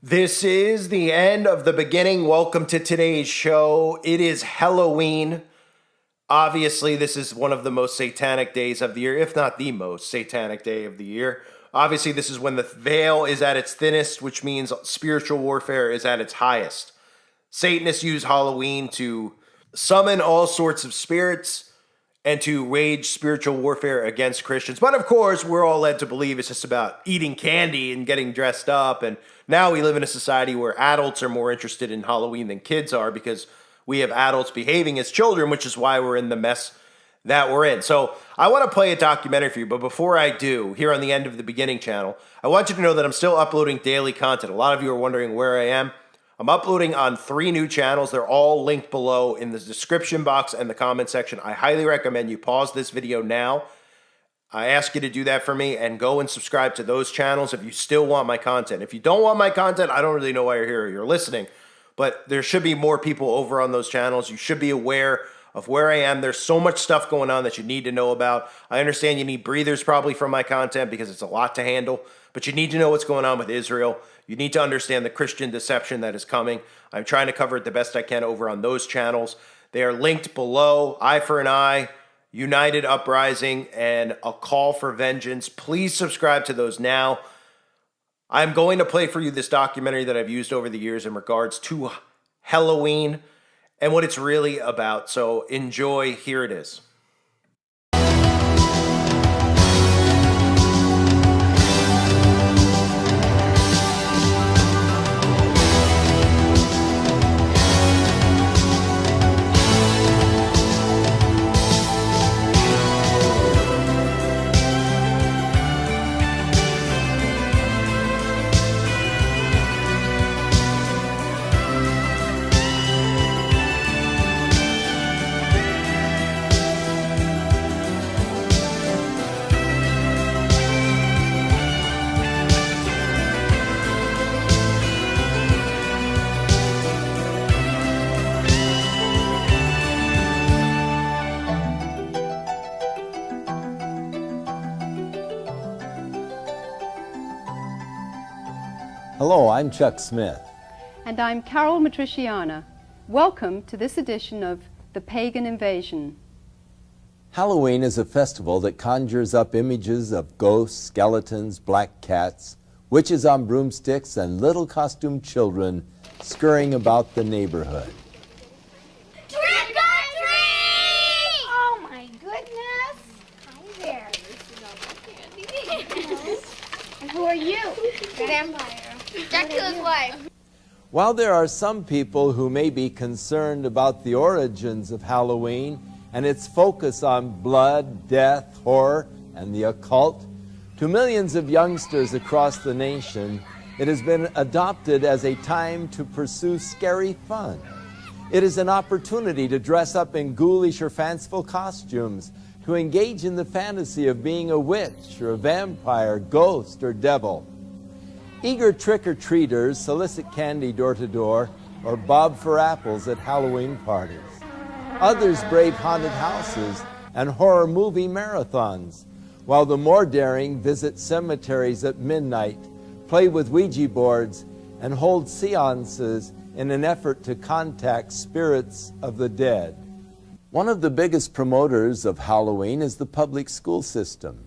This is the end of the beginning. Welcome to today's show. It is Halloween. Obviously, this is one of the most satanic days of the year, if not the most satanic day of the year. Obviously, this is when the veil is at its thinnest, which means spiritual warfare is at its highest. Satanists use Halloween to summon all sorts of spirits and to wage spiritual warfare against Christians. But of course, we're all led to believe it's just about eating candy and getting dressed up. And now we live in a society where adults are more interested in Halloween than kids are because we have adults behaving as children, which is why we're in the mess that we're in. So I want to play a documentary for you, but before I do, here on the End of the Beginning channel, I want you to know that I'm still uploading daily content. A lot of you are wondering where I am. I'm uploading on 3 new channels. They're all linked below in the description box and the comment section. I highly recommend you pause this video now. I ask you to do that for me and go and subscribe to those channels if you still want my content. If you don't want my content, I don't really know why you're here or you're listening, but there should be more people over on those channels. You should be aware of where I am. There's so much stuff going on that you need to know about. I understand you need breathers probably from my content because it's a lot to handle, but you need to know what's going on with Israel. You need to understand the Christian deception that is coming. I'm trying to cover it the best I can over on those channels. They are linked below. Eye for an Eye, United Uprising, and A Call for Vengeance. Please subscribe to those now. I'm going to play for you this documentary that I've used over the years in regards to Halloween and what it's really about. So enjoy. Here it is. Hello, I'm Chuck Smith. And I'm Carol Matriciana. Welcome to this edition of The Pagan Invasion. Halloween is a festival that conjures up images of ghosts, skeletons, black cats, witches on broomsticks, and little costumed children scurrying about the neighborhood. Trick or treat! Oh my goodness! Hi there. This is all my candy. And who are you? Vampire. Dracula's wife. While there are some people who may be concerned about the origins of Halloween and its focus on blood, death, horror, and the occult, to millions of youngsters across the nation, it has been adopted as a time to pursue scary fun. It is an opportunity to dress up in ghoulish or fanciful costumes, to engage in the fantasy of being a witch or a vampire, ghost, or devil. Eager trick-or-treaters solicit candy door to door or bob for apples at Halloween parties. Others brave haunted houses and horror movie marathons, while the more daring visit cemeteries at midnight, play with Ouija boards, and hold seances in an effort to contact spirits of the dead. One of the biggest promoters of Halloween is the public school system.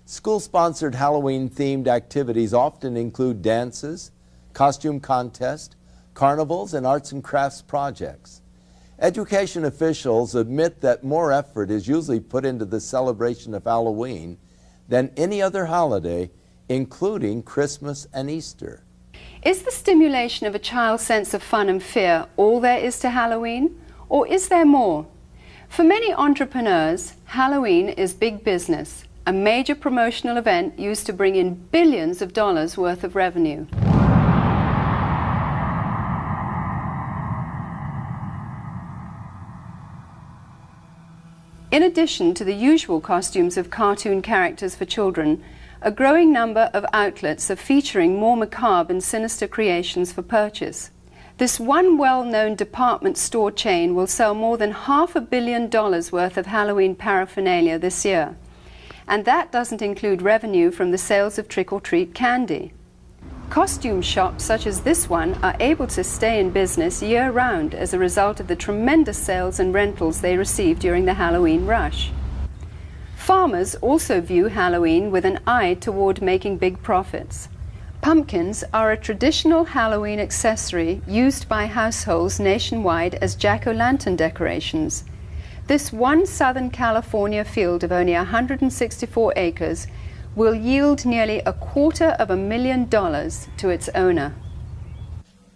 School-sponsored Halloween-themed activities often include dances, costume contests, carnivals, and arts and crafts projects. Education officials admit that more effort is usually put into the celebration of Halloween than any other holiday, including Christmas and Easter. Is the stimulation of a child's sense of fun and fear all there is to Halloween? Or is there more? For many entrepreneurs, Halloween is big business, a major promotional event used to bring in billions of dollars worth of revenue. In addition to the usual costumes of cartoon characters for children, a growing number of outlets are featuring more macabre and sinister creations for purchase. This one well-known department store chain will sell more than $500 million worth of Halloween paraphernalia this year. And that doesn't include revenue from the sales of trick-or-treat candy. Costume shops such as this one are able to stay in business year-round as a result of the tremendous sales and rentals they receive during the Halloween rush. Farmers also view Halloween with an eye toward making big profits. Pumpkins are a traditional Halloween accessory used by households nationwide as jack-o'-lantern decorations. This one Southern California field of only 164 acres will yield nearly $250,000 to its owner.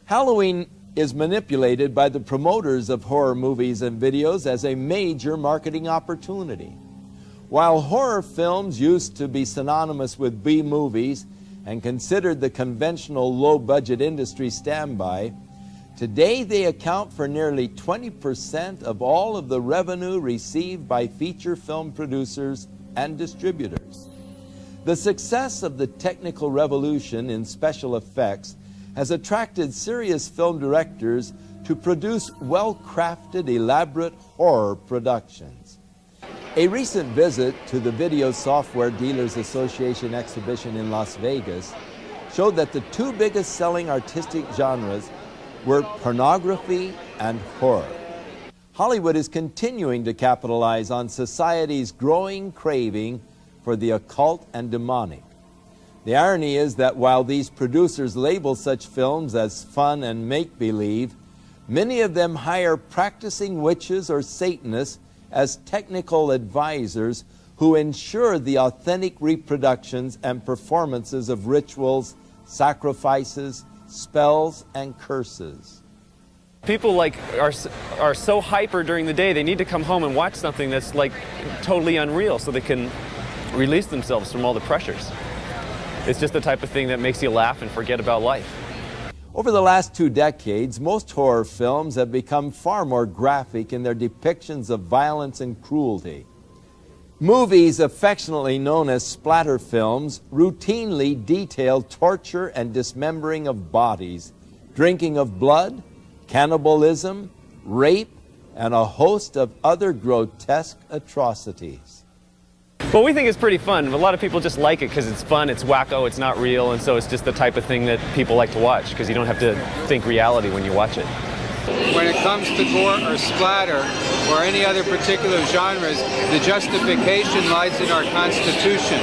Halloween is manipulated by the promoters of horror movies and videos as a major marketing opportunity. While horror films used to be synonymous with B-movies and considered the conventional low-budget industry standby, today they account for nearly 20% of all of the revenue received by feature film producers and distributors. The success of the technical revolution in special effects has attracted serious film directors to produce well-crafted, elaborate horror productions. A recent visit to the Video Software Dealers Association exhibition in Las Vegas showed that the two biggest selling artistic genres were pornography and horror. Hollywood is continuing to capitalize on society's growing craving for the occult and demonic. The irony is that while these producers label such films as fun and make-believe, many of them hire practicing witches or Satanists as technical advisors who ensure the authentic reproductions and performances of rituals, sacrifices, spells, and curses. People are so hyper during the day, they need to come home and watch something that's totally unreal so they can release themselves from all the pressures. It's just the type of thing that makes you laugh and forget about life. Over the last 2 decades, most horror films have become far more graphic in their depictions of violence and cruelty. Movies affectionately known as splatter films routinely detail torture and dismembering of bodies, drinking of blood, cannibalism, rape, and a host of other grotesque atrocities. Well, we think it's pretty fun. A lot of people just like it because it's fun, it's wacko, it's not real, and so it's just the type of thing that people like to watch because you don't have to think reality when you watch it. When it comes to gore or splatter or any other particular genres, the justification lies in our Constitution.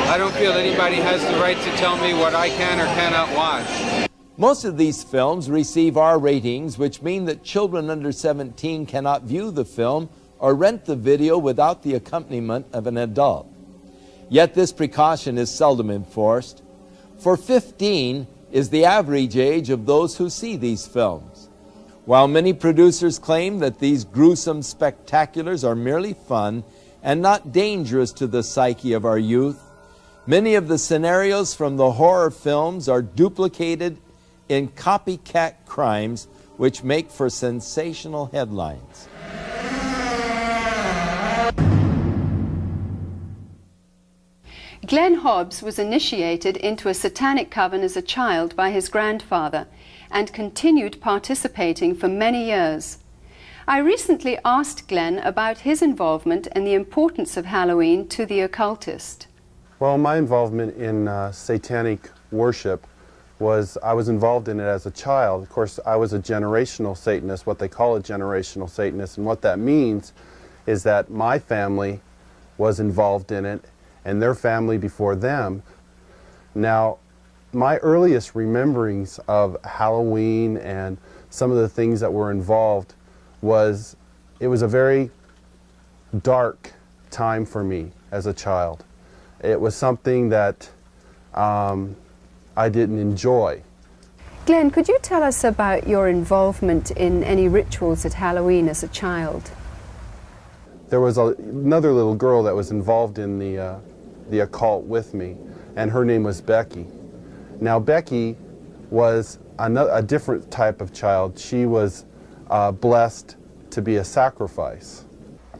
I don't feel anybody has the right to tell me what I can or cannot watch. Most of these films receive R ratings, which mean that children under 17 cannot view the film or rent the video without the accompaniment of an adult. Yet this precaution is seldom enforced, for 15 is the average age of those who see these films. While many producers claim that these gruesome spectaculars are merely fun and not dangerous to the psyche of our youth, many of the scenarios from the horror films are duplicated in copycat crimes which make for sensational headlines. Glenn Hobbs was initiated into a satanic coven as a child by his grandfather and continued participating for many years. I recently asked Glenn about his involvement and the importance of Halloween to the occultist. Well, my involvement in satanic worship was, I was involved in it as a child. Of course, I was a generational Satanist, what they call a generational Satanist, and what that means is that my family was involved in it and their family before them. Now, my earliest rememberings of Halloween and some of the things that were involved was, it was a very dark time for me as a child. It was something that I didn't enjoy. Glenn, could you tell us about your involvement in any rituals at Halloween as a child? There was another little girl that was involved in the occult with me, and her name was Becky. Now, Becky was a different type of child. She was blessed to be a sacrifice.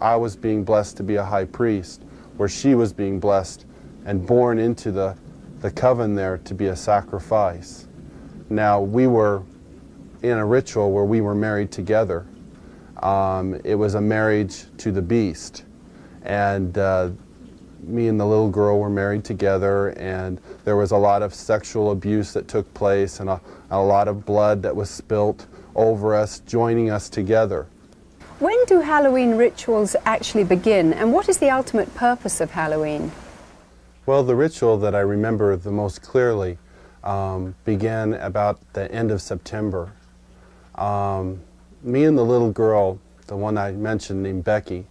I was being blessed to be a high priest, where she was being blessed and born into the coven there to be a sacrifice. Now, we were in a ritual where we were married together. It was a marriage to the beast. And me and the little girl were married together, and there was a lot of sexual abuse that took place, and a lot of blood that was spilt over us, joining us together. When do Halloween rituals actually begin, and what is the ultimate purpose of Halloween? Well, the ritual that I remember the most clearly began about the end of September. Me and the little girl, the one I mentioned named Becky,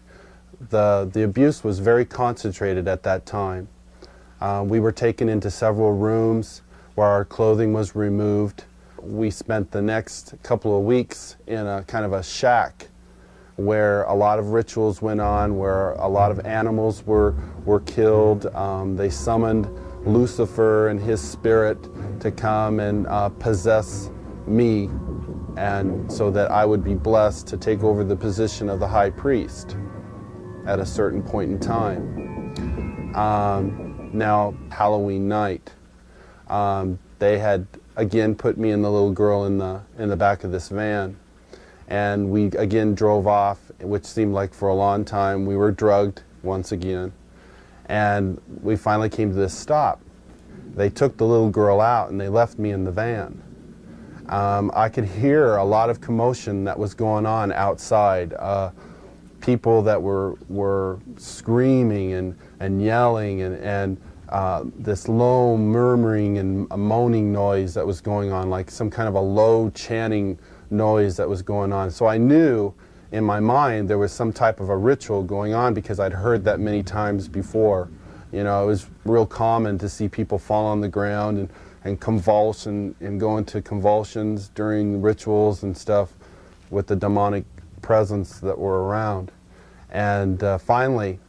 the abuse was very concentrated at that time. We were taken into several rooms where our clothing was removed. We spent the next couple of weeks in a kind of a shack where a lot of rituals went on, where a lot of animals were killed. They summoned Lucifer and his spirit to come and possess me, and so that I would be blessed to take over the position of the high priest at a certain point in time. Now, Halloween night, they had again put me and the little girl in the back of this van, and we again drove off, which seemed like for a long time. We were drugged once again, and we finally came to this stop. They took the little girl out and they left me in the van. I could hear a lot of commotion that was going on outside. People that were screaming and yelling, and this low murmuring and moaning noise that was going on, like some kind of a low chanting noise that was going on. So I knew in my mind there was some type of a ritual going on, because I'd heard that many times before. You know, it was real common to see people fall on the ground and convulse and go into convulsions during rituals and stuff with the demonic presence that were around. And finally,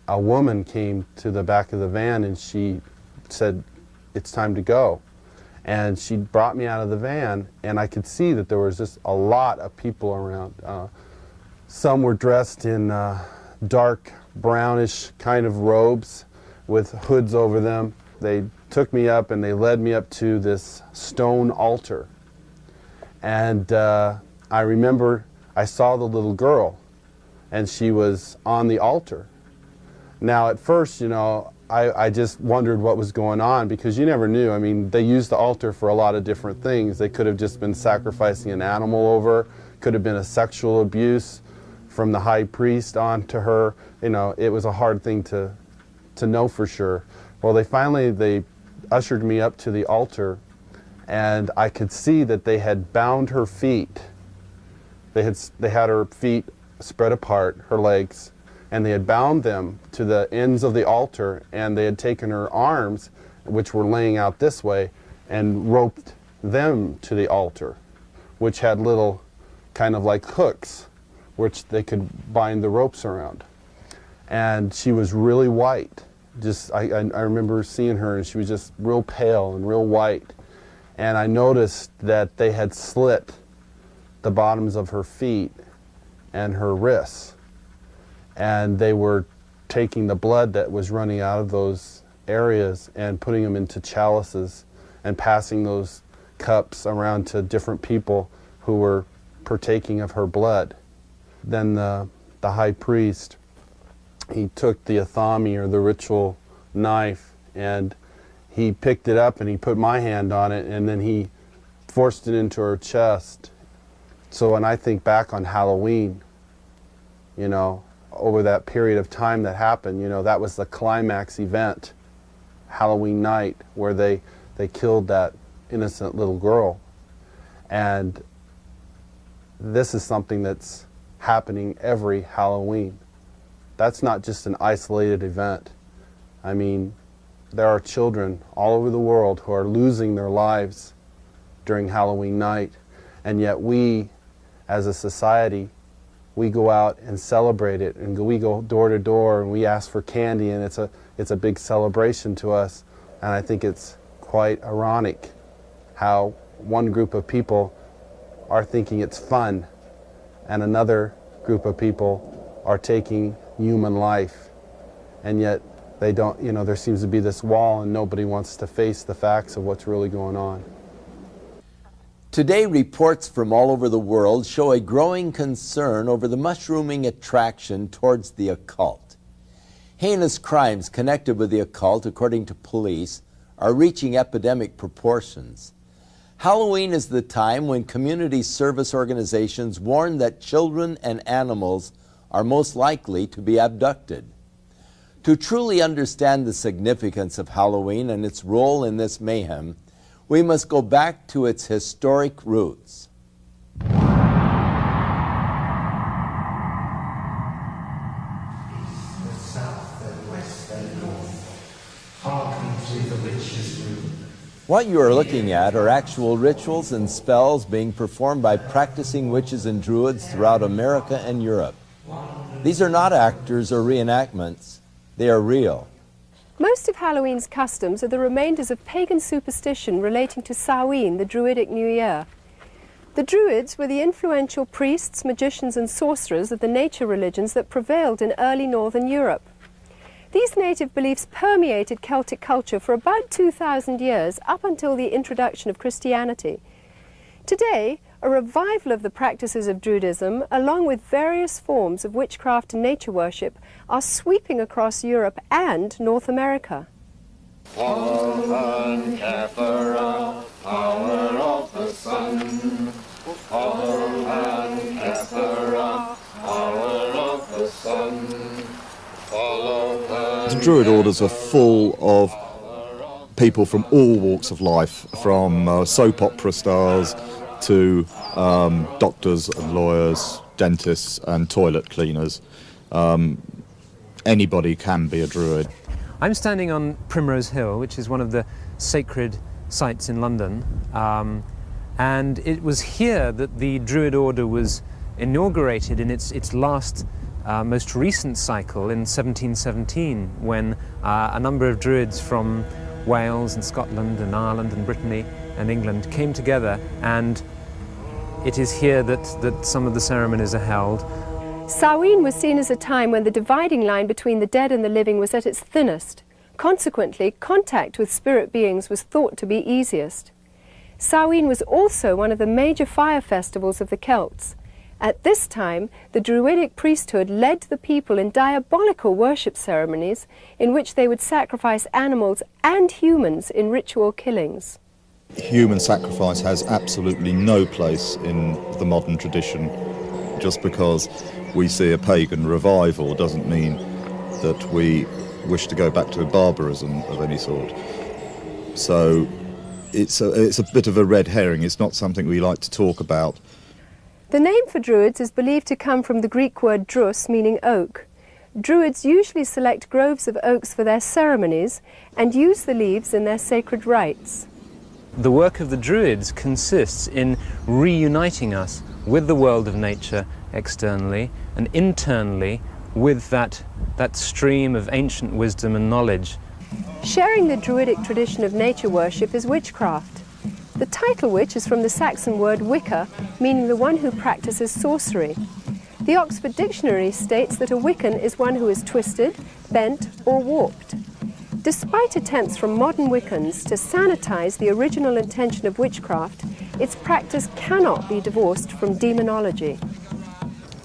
a woman came to the back of the van and she said, "It's time to go." And she brought me out of the van, and I could see that there was just a lot of people around. Some were dressed in dark brownish kind of robes with hoods over them. They took me up and they led me up to this stone altar. And I remember I saw the little girl, and she was on the altar. Now at first, you know, I just wondered what was going on, because you never knew. I mean, they used the altar for a lot of different things. They could have just been sacrificing an animal over, could have been a sexual abuse from the high priest onto her. You know, it was a hard thing to know for sure. Well, they ushered me up to the altar, and I could see that they had bound her feet. They had her feet spread apart, her legs, and they had bound them to the ends of the altar, and they had taken her arms, which were laying out this way, and roped them to the altar, which had little kind of like hooks, which they could bind the ropes around. And she was really white. I remember seeing her, and she was just real pale and real white. And I noticed that they had slit the bottoms of her feet and her wrists, and they were taking the blood that was running out of those areas and putting them into chalices and passing those cups around to different people who were partaking of her blood. Then the high priest, he took the athami, or the ritual knife, and he picked it up and he put my hand on it, and then he forced it into her chest. So when I think back on Halloween, you know, over that period of time that happened, you know, that was the climax event, Halloween night, where they killed that innocent little girl. And this is something that's happening every Halloween. That's not just an isolated event. I mean, there are children all over the world who are losing their lives during Halloween night, and yet we, as a society, we go out and celebrate it, and we go door to door and we ask for candy, and it's a big celebration to us. And I think it's quite ironic how one group of people are thinking it's fun, and another group of people are taking human life, and yet they don't, you know, there seems to be this wall and nobody wants to face the facts of what's really going on. Today, reports from all over the world show a growing concern over the mushrooming attraction towards the occult. Heinous crimes connected with the occult, according to police, are reaching epidemic proportions. Halloween is the time when community service organizations warn that children and animals are most likely to be abducted. To truly understand the significance of Halloween and its role in this mayhem, we must go back to its historic roots. What you are looking at are actual rituals and spells being performed by practicing witches and druids throughout America and Europe. These are not actors or reenactments, they are real. Most of Halloween's customs are the remainders of pagan superstition relating to Samhain, the Druidic New Year. The Druids were the influential priests, magicians and sorcerers of the nature religions that prevailed in early northern Europe. These native beliefs permeated Celtic culture for about 2,000 years, up until the introduction of Christianity. Today, a revival of the practices of Druidism, along with various forms of witchcraft and nature worship, are sweeping across Europe and North America. Power of the sun. Power of the sun. The Druid orders are full of people from all walks of life, from soap opera stars to doctors and lawyers, dentists and toilet cleaners. Anybody can be a Druid. I'm standing on Primrose Hill, which is one of the sacred sites in London, and it was here that the Druid order was inaugurated in its last most recent cycle in 1717, when a number of Druids from Wales and Scotland and Ireland and Brittany and England came together, and it is here that some of the ceremonies are held. Samhain was seen as a time when the dividing line between the dead and the living was at its thinnest. Consequently, contact with spirit beings was thought to be easiest. Samhain was also one of the major fire festivals of the Celts. At this time, the Druidic priesthood led the people in diabolical worship ceremonies in which they would sacrifice animals and humans in ritual killings. Human sacrifice has absolutely no place in the modern tradition. Just because we see a pagan revival doesn't mean that we wish to go back to barbarism of any sort. So it's a bit of a red herring. It's not something we like to talk about. The name for Druids is believed to come from the Greek word drus, meaning oak. Druids usually select groves of oaks for their ceremonies and use the leaves in their sacred rites. The work of the Druids consists in reuniting us with the world of nature externally and internally with that stream of ancient wisdom and knowledge. Sharing the Druidic tradition of nature worship is witchcraft. The title witch is from the Saxon word Wicca, meaning the one who practices sorcery. The Oxford Dictionary states that a Wiccan is one who is twisted, bent or warped. Despite attempts from modern Wiccans to sanitize the original intention of witchcraft, its practice cannot be divorced from demonology.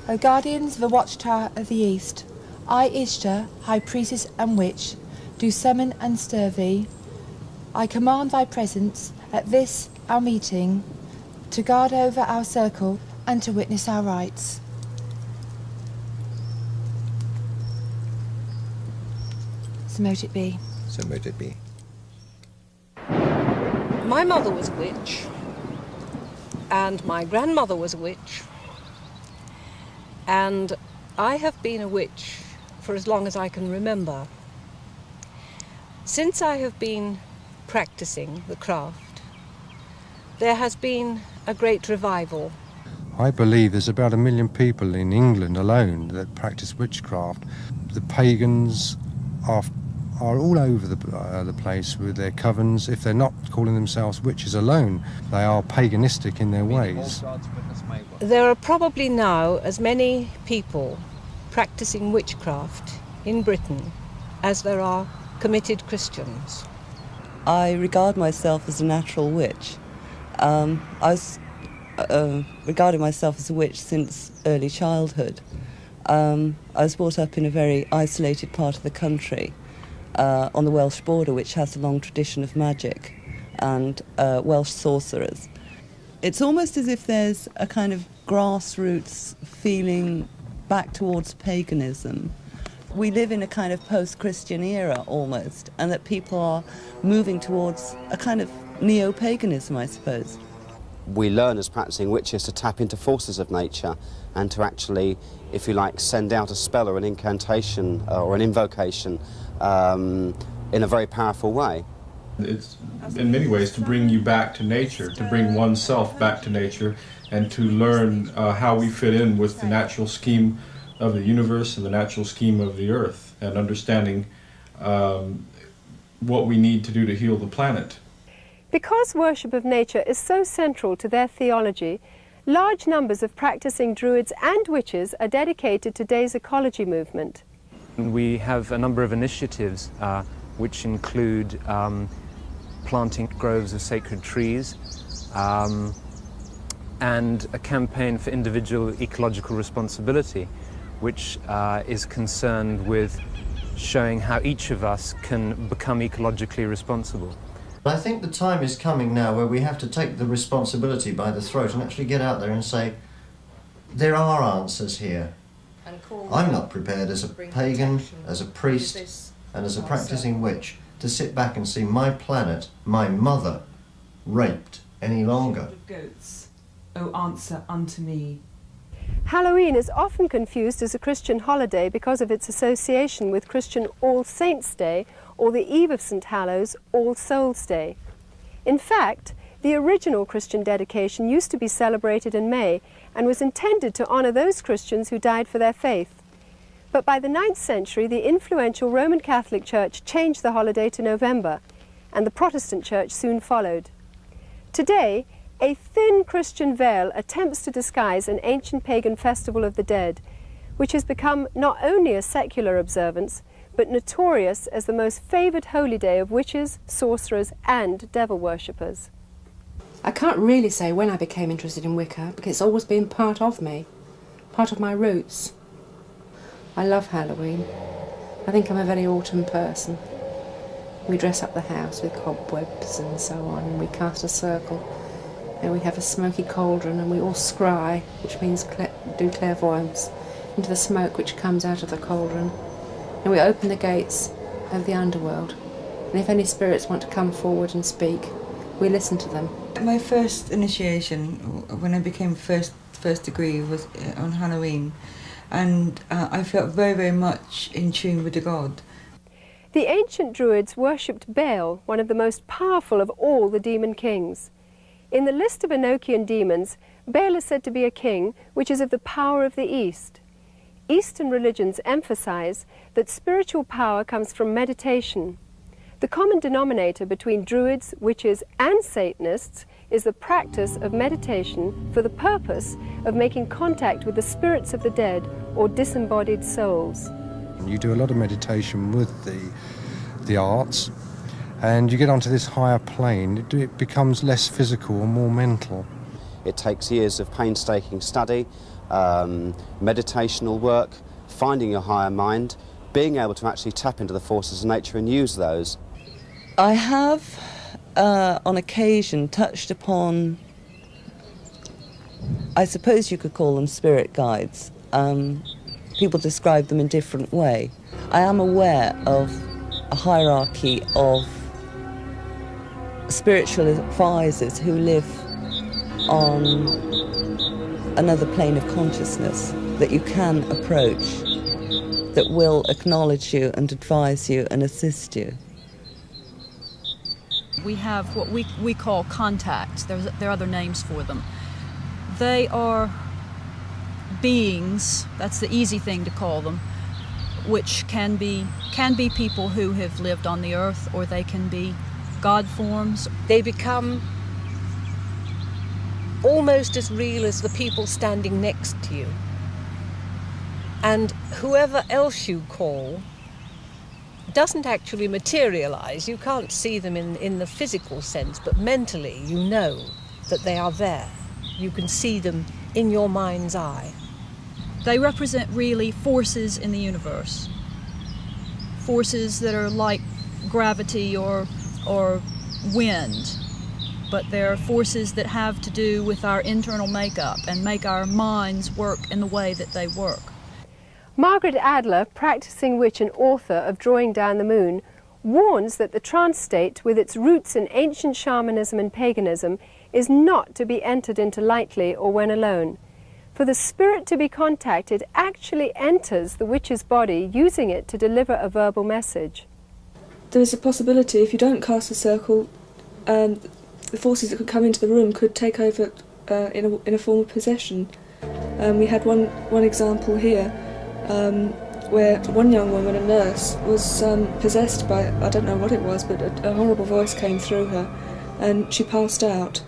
O guardians of the watchtower of the east, I, Ishtar, high priestess and witch, do summon and stir thee. I command thy presence at this our meeting, to guard over our circle and to witness our rites. So mote it be. So mote it be. My mother was a witch, and my grandmother was a witch, and I have been a witch for as long as I can remember. Since I have been practicing the craft, there has been a great revival. I believe there's about 1 million people in England alone that practice witchcraft. The pagans are all over the place with their covens. If they're not calling themselves witches alone, they are paganistic in their ways. There are probably now as many people practicing witchcraft in Britain as there are committed Christians. I regard myself as a natural witch. I was regarding myself as a witch since early childhood. I was brought up in a very isolated part of the country on the Welsh border, which has a long tradition of magic and Welsh sorcerers. It's almost as if there's a kind of grassroots feeling back towards paganism. We live in a kind of post-Christian era almost, and that people are moving towards a kind of neo-paganism, I suppose. We learn as practicing witches to tap into forces of nature and to actually, if you like, send out a spell or an incantation or an invocation in a very powerful way. It's in many ways to bring you back to nature, to bring oneself back to nature, and to learn how we fit in with the natural scheme of the universe and the natural scheme of the earth, and understanding what we need to do to heal the planet. Because worship of nature is so central to their theology, large numbers of practicing Druids and witches are dedicated to today's ecology movement. We have a number of initiatives which include planting groves of sacred trees and a campaign for individual ecological responsibility, which is concerned with showing how each of us can become ecologically responsible. I think the time is coming now where we have to take the responsibility by the throat and actually get out there and say, there are answers here. I'm not prepared as a pagan, as a priest, and as a practicing witch to sit back and see my planet, my mother, raped any longer. Goats, O answer unto me. Halloween is often confused as a Christian holiday because of its association with Christian All Saints' Day or the Eve of St. Hallows, All Souls' Day. In fact, the original Christian dedication used to be celebrated in May and was intended to honour those Christians who died for their faith. But by the 9th century, the influential Roman Catholic Church changed the holiday to November, and the Protestant Church soon followed. Today, a thin Christian veil attempts to disguise an ancient pagan festival of the dead, which has become not only a secular observance, but notorious as the most favoured holy day of witches, sorcerers and devil worshippers. I can't really say when I became interested in Wicca, because it's always been part of me, part of my roots. I love Halloween. I think I'm a very autumn person. We dress up the house with cobwebs and so on, and we cast a circle, and we have a smoky cauldron, and we all scry, which means do clairvoyance, into the smoke which comes out of the cauldron. And we open the gates of the underworld, and if any spirits want to come forward and speak, we listen to them. My first initiation, when I became first degree, was on Halloween, and I felt very, very much in tune with the god. The ancient Druids worshipped Baal, one of the most powerful of all the demon kings. In the list of Enochian demons, Baal is said to be a king which is of the power of the East. Eastern religions emphasize that spiritual power comes from meditation. The common denominator between Druids, witches and Satanists is the practice of meditation for the purpose of making contact with the spirits of the dead or disembodied souls. You do a lot of meditation with the arts, and you get onto this higher plane. It becomes less physical and more mental. It takes years of painstaking study, meditational work, finding your higher mind, being able to actually tap into the forces of nature and use those. I have, on occasion, touched upon, I suppose you could call them spirit guides. People describe them in a different way. I am aware of a hierarchy of spiritual advisors who live on another plane of consciousness that you can approach, that will acknowledge you and advise you and assist you. We have what we call contacts. There are other names for them. They are beings, that's the easy thing to call them, which can be people who have lived on the earth, or they can be God forms. They become almost as real as the people standing next to you. And whoever else you call doesn't actually materialize. You can't see them in the physical sense, but mentally you know that they are there. You can see them in your mind's eye. They represent really forces in the universe. Forces that are like gravity or wind, but they're forces that have to do with our internal makeup and make our minds work in the way that they work. Margaret Adler, practicing witch and author of Drawing Down the Moon, warns that the trance state, with its roots in ancient shamanism and paganism, is not to be entered into lightly or when alone. For the spirit to be contacted actually enters the witch's body, using it to deliver a verbal message. There is a possibility, if you don't cast a circle, the forces that could come into the room could take over in a form of possession. We had one example here where one young woman, a nurse, was possessed by, I don't know what it was, but a horrible voice came through her and she passed out.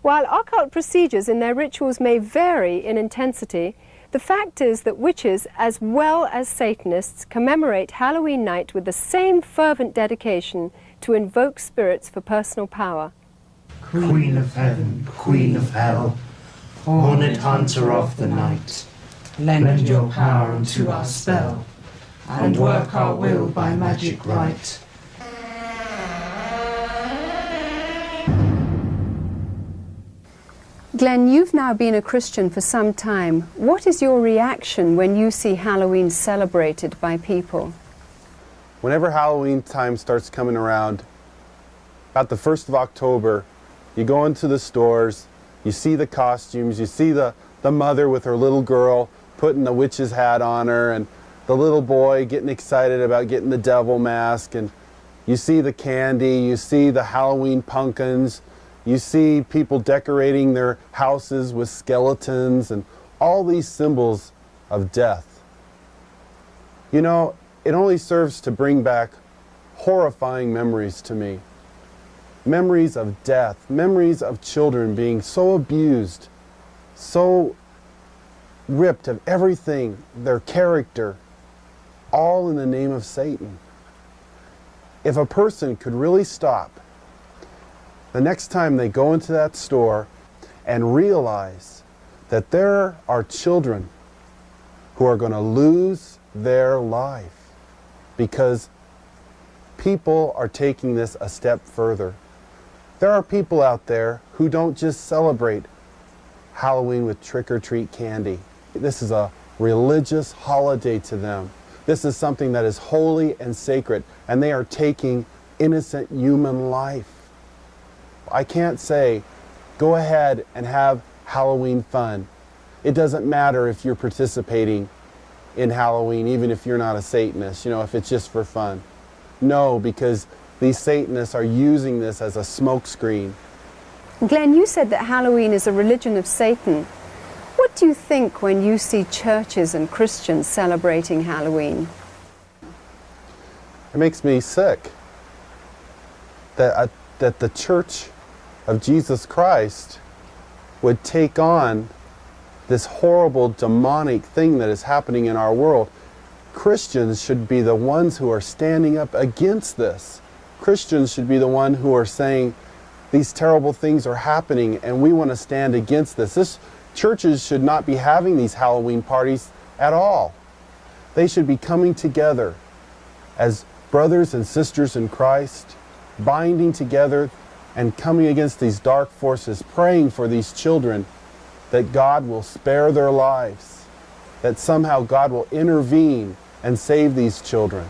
While occult procedures in their rituals may vary in intensity, the fact is that witches, as well as Satanists, commemorate Halloween night with the same fervent dedication to invoke spirits for personal power. Queen of heaven, queen of hell, horned hunter of the night, lend your power unto our spell, and work our will by magic right. Glenn, you've now been a Christian for some time. What is your reaction when you see Halloween celebrated by people? Whenever Halloween time starts coming around, about the 1st of October, you go into the stores, you see the costumes, you see the mother with her little girl putting the witch's hat on her, and the little boy getting excited about getting the devil mask, and you see the candy, you see the Halloween pumpkins, you see people decorating their houses with skeletons and all these symbols of death. You know, it only serves to bring back horrifying memories to me. Memories of death, memories of children being so abused, so ripped of everything, their character, all in the name of Satan. If a person could really stop the next time they go into that store and realize that there are children who are going to lose their life because people are taking this a step further. There are people out there who don't just celebrate Halloween with trick-or-treat candy. This is a religious holiday to them. This is something that is holy and sacred, and they are taking innocent human life. I can't say, go ahead and have Halloween fun. It doesn't matter if you're participating in Halloween, even if you're not a Satanist, you know, if it's just for fun. No, because these Satanists are using this as a smokescreen. Glenn, you said that Halloween is a religion of Satan. What do you think when you see churches and Christians celebrating Halloween? It makes me sick that the Church of Jesus Christ would take on this horrible demonic thing that is happening in our world. Christians should be the ones who are standing up against this. Christians should be the one who are saying these terrible things are happening and we want to stand against this. Churches should not be having these Halloween parties at all. They should be coming together as brothers and sisters in Christ, binding together and coming against these dark forces, praying for these children that God will spare their lives, that somehow God will intervene and save these children.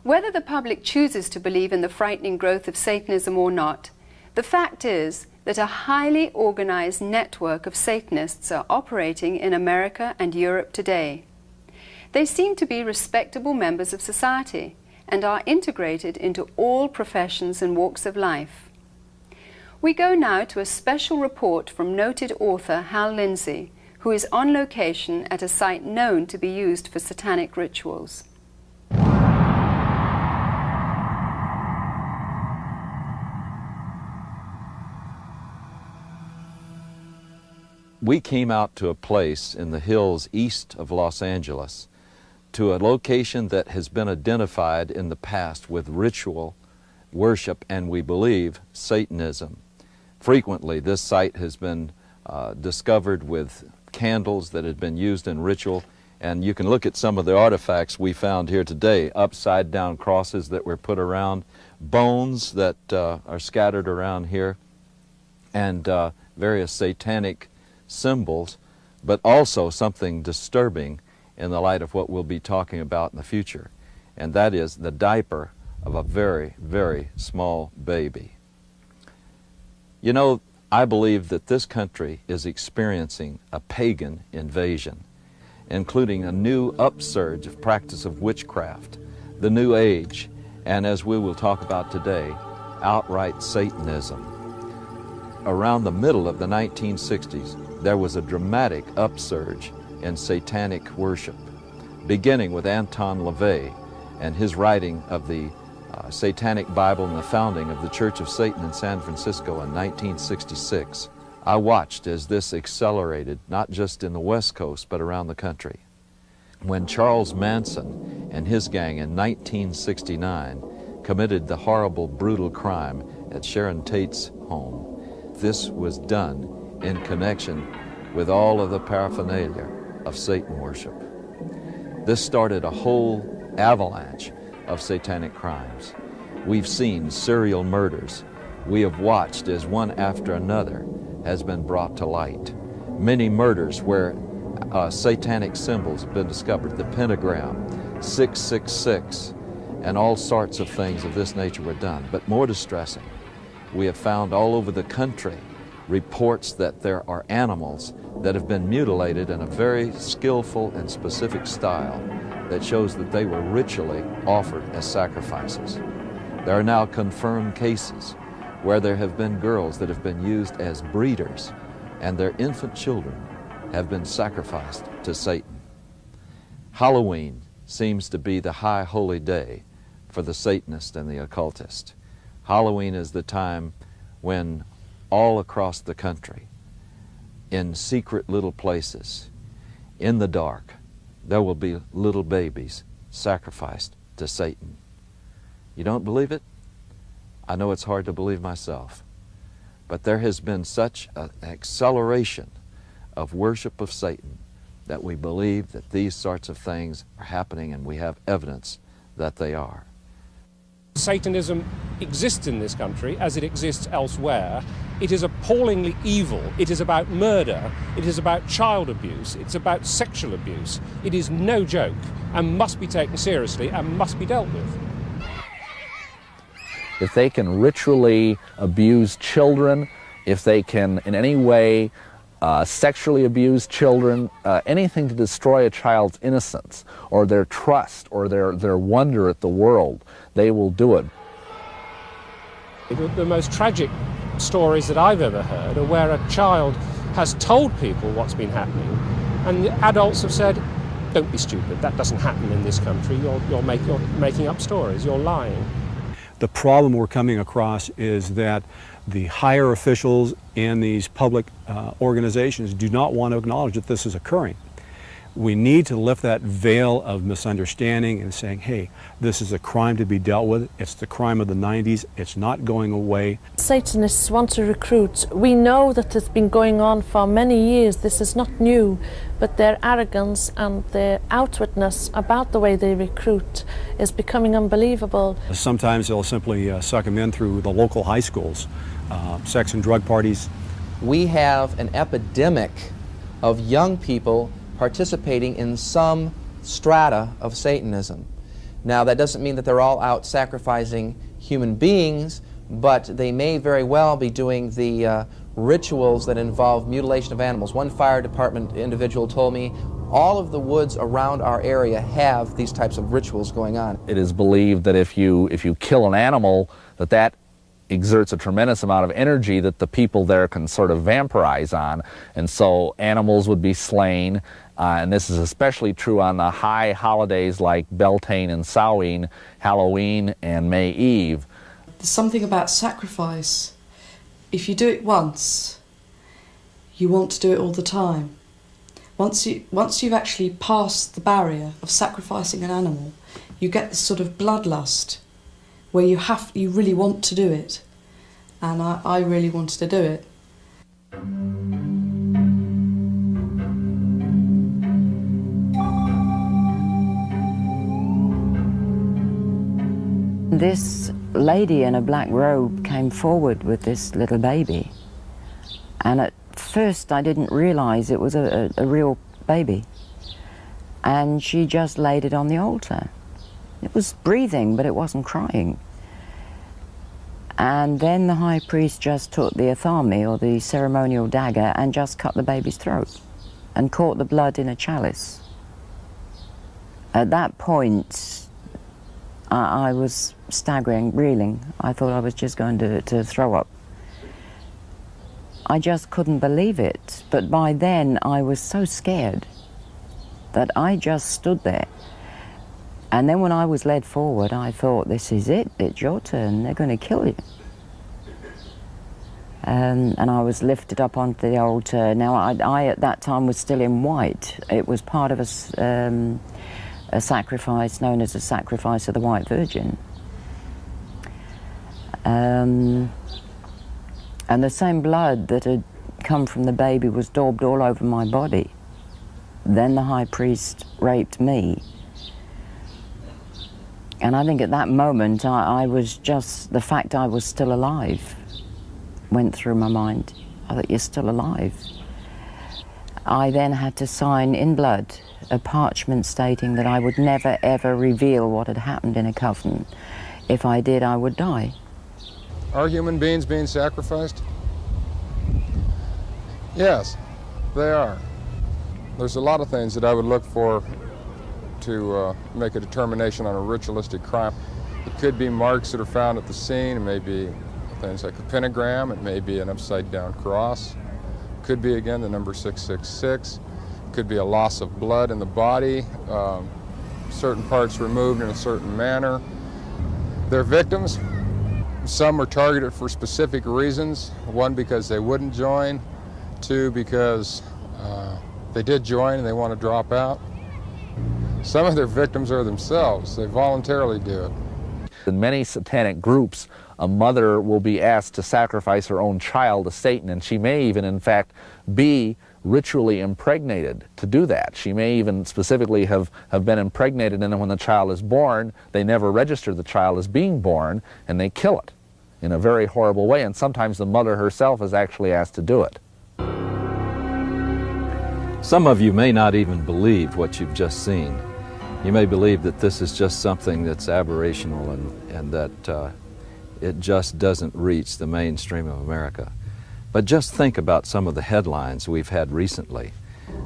Whether the public chooses to believe in the frightening growth of Satanism or not, the fact is that a highly organized network of Satanists are operating in America and Europe today. They seem to be respectable members of society and are integrated into all professions and walks of life. We go now to a special report from noted author Hal Lindsey, who is on location at a site known to be used for satanic rituals. We came out to a place in the hills east of Los Angeles, to a location that has been identified in the past with ritual worship and, we believe, Satanism. Frequently, this site has been discovered with candles that had been used in ritual. And you can look at some of the artifacts we found here today, upside down crosses that were put around, bones that are scattered around here, and various satanic symbols, but also something disturbing in the light of what we'll be talking about in the future, and that is the diaper of a very, very small baby. You know, I believe that this country is experiencing a pagan invasion, including a new upsurge of practice of witchcraft, the New Age, and as we will talk about today, outright Satanism. Around the middle of the 1960s, there was a dramatic upsurge in satanic worship, beginning with Anton LaVey and his writing of the Satanic Bible and the founding of the Church of Satan in San Francisco in 1966. I watched as this accelerated, not just in the West Coast, but around the country. When Charles Manson and his gang in 1969 committed the horrible, brutal crime at Sharon Tate's home, this was done in connection with all of the paraphernalia of Satan worship. This started a whole avalanche of satanic crimes. We've seen serial murders. We have watched as one after another has been brought to light. Many murders where satanic symbols have been discovered, the pentagram, 666, and all sorts of things of this nature were done. But more distressing, we have found all over the country reports that there are animals that have been mutilated in a very skillful and specific style that shows that they were ritually offered as sacrifices. There are now confirmed cases where there have been girls that have been used as breeders and their infant children have been sacrificed to Satan. Halloween seems to be the high holy day for the Satanist and the occultist. Halloween is the time when all across the country, in secret little places, in the dark, there will be little babies sacrificed to Satan. You don't believe it? I know it's hard to believe myself. But there has been such an acceleration of worship of Satan that we believe that these sorts of things are happening, and we have evidence that they are. Satanism exists in this country as it exists elsewhere. It is appallingly evil. It is about murder. It is about child abuse. It's about sexual abuse. It is no joke and must be taken seriously and must be dealt with. If they can ritually abuse children, if they can in any way sexually abuse children, anything to destroy a child's innocence or their trust or their wonder at the world, they will do it. The most tragic stories that I've ever heard are where a child has told people what's been happening and the adults have said, don't be stupid, that doesn't happen in this country, you're making up stories, you're lying. The problem we're coming across is that the higher officials in these public organizations do not want to acknowledge that this is occurring. We need to lift that veil of misunderstanding and saying, hey, this is a crime to be dealt with. It's the crime of the 90s. It's not going away. Satanists want to recruit. We know that it's been going on for many years. This is not new, but their arrogance and their outwardness about the way they recruit is becoming unbelievable. Sometimes they'll simply suck them in through the local high schools, sex and drug parties. We have an epidemic of young people participating in some strata of Satanism. Now, that doesn't mean that they're all out sacrificing human beings, but they may very well be doing the rituals that involve mutilation of animals. One fire department individual told me all of the woods around our area have these types of rituals going on. It is believed that if you kill an animal, that exerts a tremendous amount of energy that the people there can sort of vampirize on, and so animals would be slain, and this is especially true on the high holidays like Beltane and Samhain, Halloween and May Eve. There's something about sacrifice. If you do it once, you want to do it all the time. Once you've actually passed the barrier of sacrificing an animal, you get this sort of bloodlust where you really want to do it, and I really wanted to do it. This lady in a black robe came forward with this little baby, and at first I didn't realize it was a real baby, and she just laid it on the altar. It was breathing, but it wasn't crying. And then the high priest just took the athame, or the ceremonial dagger, and just cut the baby's throat and caught the blood in a chalice. At that point, I was staggering, reeling. I thought I was just going to throw up. I just couldn't believe it. But by then, I was so scared that I just stood there. And then when I was led forward, I thought, this is it. It's your turn. They're going to kill you. And I was lifted up onto the altar. Now, I at that time was still in white. It was part of a sacrifice known as the sacrifice of the White Virgin. And the same blood that had come from the baby was daubed all over my body. Then the high priest raped me. And I think at that moment, I was just, the fact I was still alive went through my mind. I thought, you're still alive. I then had to sign in blood a parchment stating that I would never ever reveal what had happened in a coven. If I did, I would die. Are human beings being sacrificed? Yes, they are. There's a lot of things that I would look for to make a determination on a ritualistic crime. It could be marks that are found at the scene. It may be things like a pentagram. It may be an upside-down cross. It could be, again, the number 666. It could be a loss of blood in the body, certain parts removed in a certain manner. They're victims. Some are targeted for specific reasons. One, because they wouldn't join. Two, because they did join and they want to drop out. Some of their victims are themselves. They voluntarily do it. In many satanic groups, a mother will be asked to sacrifice her own child to Satan, and she may even, in fact, be ritually impregnated to do that. She may even specifically have been impregnated, and then when the child is born, they never register the child as being born, and they kill it in a very horrible way, and sometimes the mother herself is actually asked to do it. Some of you may not even believe what you've just seen. You may believe that this is just something that's aberrational and that it just doesn't reach the mainstream of America. But just think about some of the headlines we've had recently.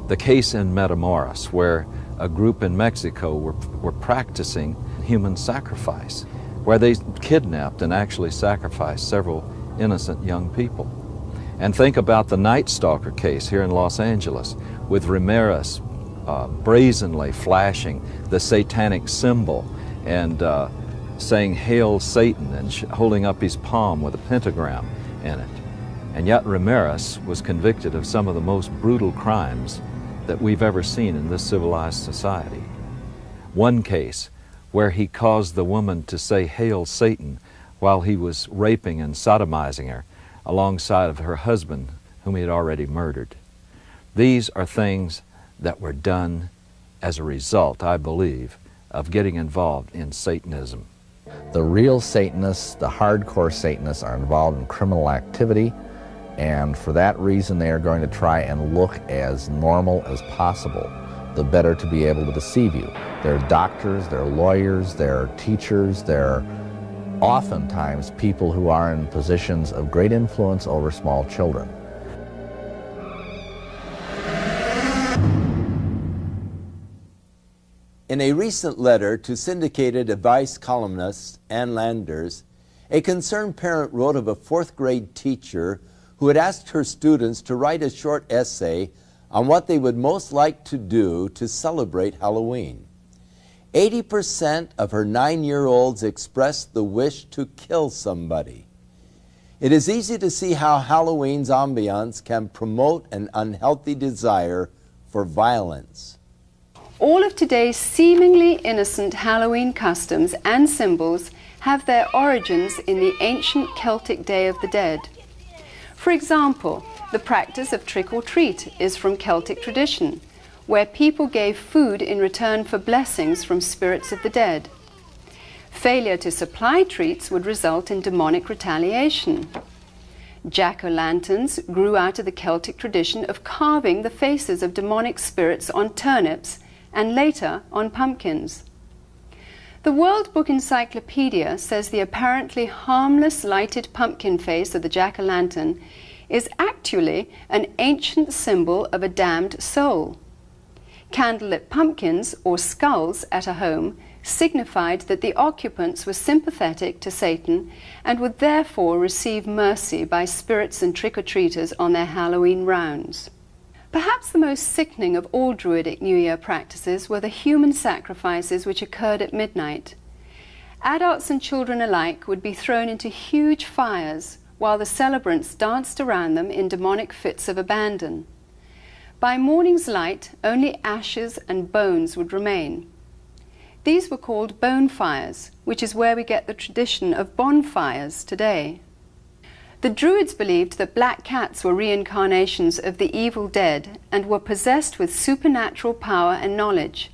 The case in Matamoros, where a group in Mexico were practicing human sacrifice, where they kidnapped and actually sacrificed several innocent young people. And think about the Night Stalker case here in Los Angeles, with Ramirez brazenly flashing the satanic symbol and saying, "Hail Satan," and holding up his palm with a pentagram in it. And yet Ramirez was convicted of some of the most brutal crimes that we've ever seen in this civilized society. One case where he caused the woman to say, "Hail Satan," while he was raping and sodomizing her alongside of her husband, whom he had already murdered. These are things that were done as a result, I believe, of getting involved in Satanism. The real Satanists, the hardcore Satanists, are involved in criminal activity, and for that reason they are going to try and look as normal as possible, the better to be able to deceive you. They're doctors, they're lawyers, they're teachers, they're oftentimes people who are in positions of great influence over small children. In a recent letter to syndicated advice columnist Ann Landers, a concerned parent wrote of a fourth-grade teacher who had asked her students to write a short essay on what they would most like to do to celebrate Halloween. 80% of her 9-year-olds expressed the wish to kill somebody. It is easy to see how Halloween's ambiance can promote an unhealthy desire for violence. All of today's seemingly innocent Halloween customs and symbols have their origins in the ancient Celtic Day of the Dead. For example, the practice of trick-or-treat is from Celtic tradition, where people gave food in return for blessings from spirits of the dead. Failure to supply treats would result in demonic retaliation. Jack-o'-lanterns grew out of the Celtic tradition of carving the faces of demonic spirits on turnips and later on pumpkins. The World Book Encyclopedia says the apparently harmless lighted pumpkin face of the jack-o'-lantern is actually an ancient symbol of a damned soul. Candlelit pumpkins, or skulls, at a home signified that the occupants were sympathetic to Satan and would therefore receive mercy by spirits and trick-or-treaters on their Halloween rounds. Perhaps the most sickening of all Druidic New Year practices were the human sacrifices which occurred at midnight. Adults and children alike would be thrown into huge fires while the celebrants danced around them in demonic fits of abandon. By morning's light, only ashes and bones would remain. These were called bone fires, which is where we get the tradition of bonfires today. The Druids believed that black cats were reincarnations of the evil dead and were possessed with supernatural power and knowledge.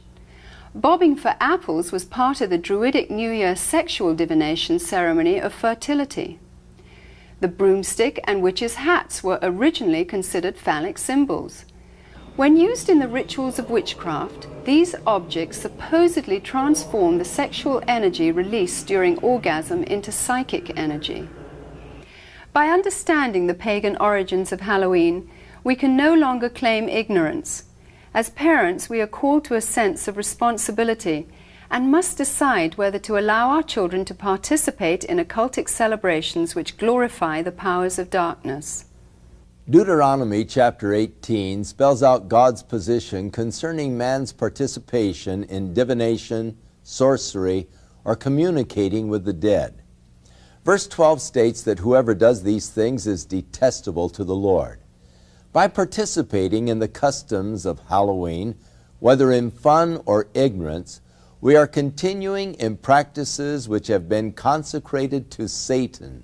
Bobbing for apples was part of the Druidic New Year sexual divination ceremony of fertility. The broomstick and witches' hats were originally considered phallic symbols. When used in the rituals of witchcraft, these objects supposedly transform the sexual energy released during orgasm into psychic energy. By understanding the pagan origins of Halloween, we can no longer claim ignorance. As parents, we are called to a sense of responsibility and must decide whether to allow our children to participate in occultic celebrations which glorify the powers of darkness. Deuteronomy chapter 18 spells out God's position concerning man's participation in divination, sorcery, or communicating with the dead. Verse 12 states that whoever does these things is detestable to the Lord. By participating in the customs of Halloween, whether in fun or ignorance, we are continuing in practices which have been consecrated to Satan.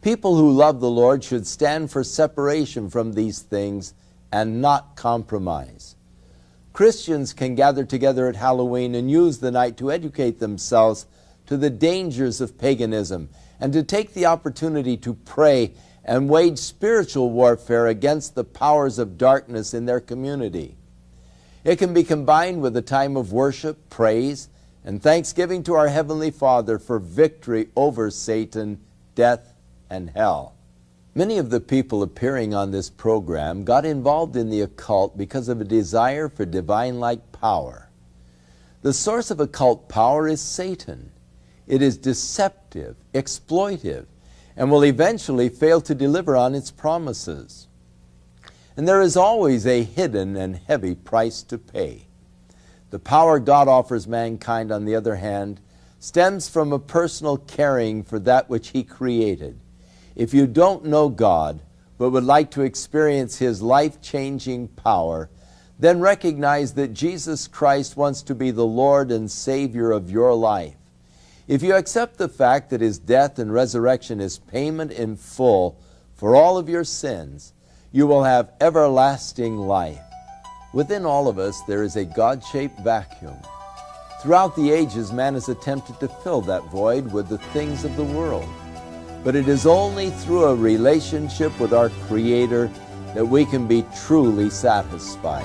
People who love the Lord should stand for separation from these things and not compromise. Christians can gather together at Halloween and use the night to educate themselves to the dangers of paganism and to take the opportunity to pray and wage spiritual warfare against the powers of darkness in their community. It can be combined with a time of worship, praise, and thanksgiving to our Heavenly Father for victory over Satan, death, and hell. Many of the people appearing on this program got involved in the occult because of a desire for divine-like power. The source of occult power is Satan. It is deceptive, exploitive, and will eventually fail to deliver on its promises. And there is always a hidden and heavy price to pay. The power God offers mankind, on the other hand, stems from a personal caring for that which He created. If you don't know God, but would like to experience His life-changing power, then recognize that Jesus Christ wants to be the Lord and Savior of your life. If you accept the fact that His death and resurrection is payment in full for all of your sins, you will have everlasting life. Within all of us, there is a God-shaped vacuum. Throughout the ages, man has attempted to fill that void with the things of the world. But it is only through a relationship with our Creator that we can be truly satisfied.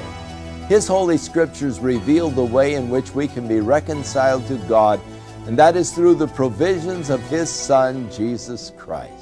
His Holy Scriptures reveal the way in which we can be reconciled to God, and that is through the provisions of His Son, Jesus Christ.